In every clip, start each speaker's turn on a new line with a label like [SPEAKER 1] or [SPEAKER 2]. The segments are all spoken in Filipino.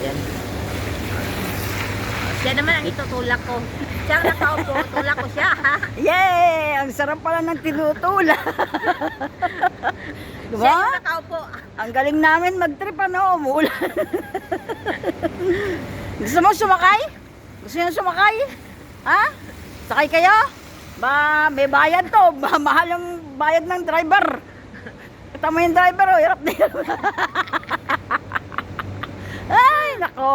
[SPEAKER 1] Yan. Siya naman ang itutulak ko. Siya ang nakaupo, tulak ko siya, ha?
[SPEAKER 2] Yay! Ang sarap pala ng tinutula.
[SPEAKER 1] Siya
[SPEAKER 2] Diba?
[SPEAKER 1] yung nakaupo.
[SPEAKER 2] Ang galing namin mag-trip, ano, umuulan. Gusto mo sumakay? Gusto niyo sumakay? Ha? Sakay kayo? Ba, may bayad to. Mahal ang bayad ng driver. Kita mo yung driver, oh. Hirap na hirap. Ay, nako.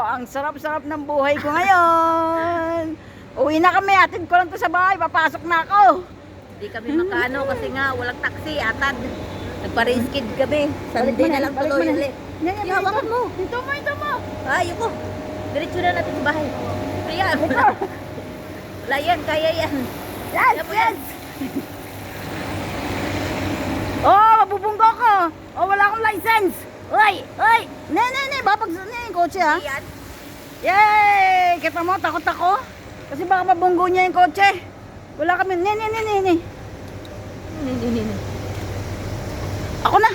[SPEAKER 2] Ang sarap-sarap ng buhay ko ngayon. Uwi na kami. Atid ko lang to sa bahay. Papasok na ako.
[SPEAKER 1] Hindi kami makaano kasi nga walang taxi, atad. Nagpa-riskid kami. Sunday na lang tuloy ulit.
[SPEAKER 2] Yan,
[SPEAKER 1] Hawakan mo.
[SPEAKER 2] Ito mo, ito mo.
[SPEAKER 1] Ay, ko. Diretso na natin sa bahay. Ayan. Wala yan, kaya yan.
[SPEAKER 2] Yes,
[SPEAKER 1] Yan po
[SPEAKER 2] yes. Oh, mabubunggo ko. Oh, wala akong license. Uy, uy. Ne, babagsak na yung kotse, ha?
[SPEAKER 1] Ayan.
[SPEAKER 2] Yay! Kita mo, takot ako. Kasi baka mabunggo niya yung kotse. Wala kami. Ne.
[SPEAKER 1] Hindi.
[SPEAKER 2] Ako na.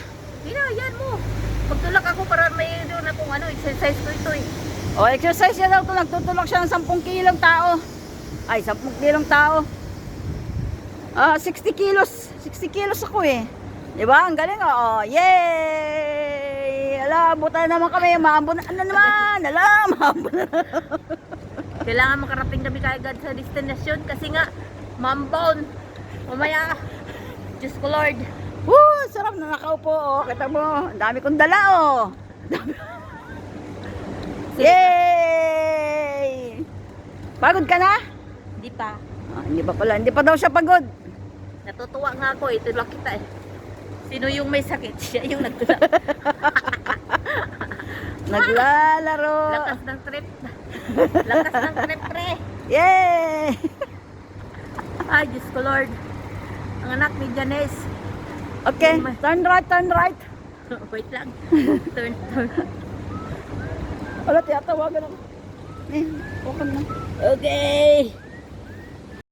[SPEAKER 1] Yan mo. Magtulak ako para may doon akong exercise ko ito eh.
[SPEAKER 2] Oh, exercise yan daw to. Nagtutulak siya ng 10 kilong tao. Ay, 10 kilong tao. 60 kilos. 60 kilos ako eh. Diba? Ang galing, oh. Yay! Ala, buta naman kami. Maambon na naman. Ala, maambon na.
[SPEAKER 1] Kailangan makarating kami kaagad sa destinasyon kasi nga, mambound. Mamaya, Diyos ko Lord.
[SPEAKER 2] Woo! Sarap na nakaupo, oh. Kita mo, ang dami kong dala, oh. Yay! Pagod ka na?
[SPEAKER 1] Hindi pa.
[SPEAKER 2] Hindi pa pala. Hindi pa daw siya pagod.
[SPEAKER 1] Natutuwa nga ako, itulak kita eh. Sino yung may sakit? Siya yung nagtulak.
[SPEAKER 2] Naglalaro.
[SPEAKER 1] Lakas ng trip. Lakas ng trip, pre.
[SPEAKER 2] Yay!
[SPEAKER 1] Ay, Diyos ko Lord. Ang anak ni Janice.
[SPEAKER 2] Okay, turn right, turn right.
[SPEAKER 1] Wait lang. Turn.
[SPEAKER 2] Wala, tiyatawagan ako. Okay na.
[SPEAKER 1] Okay.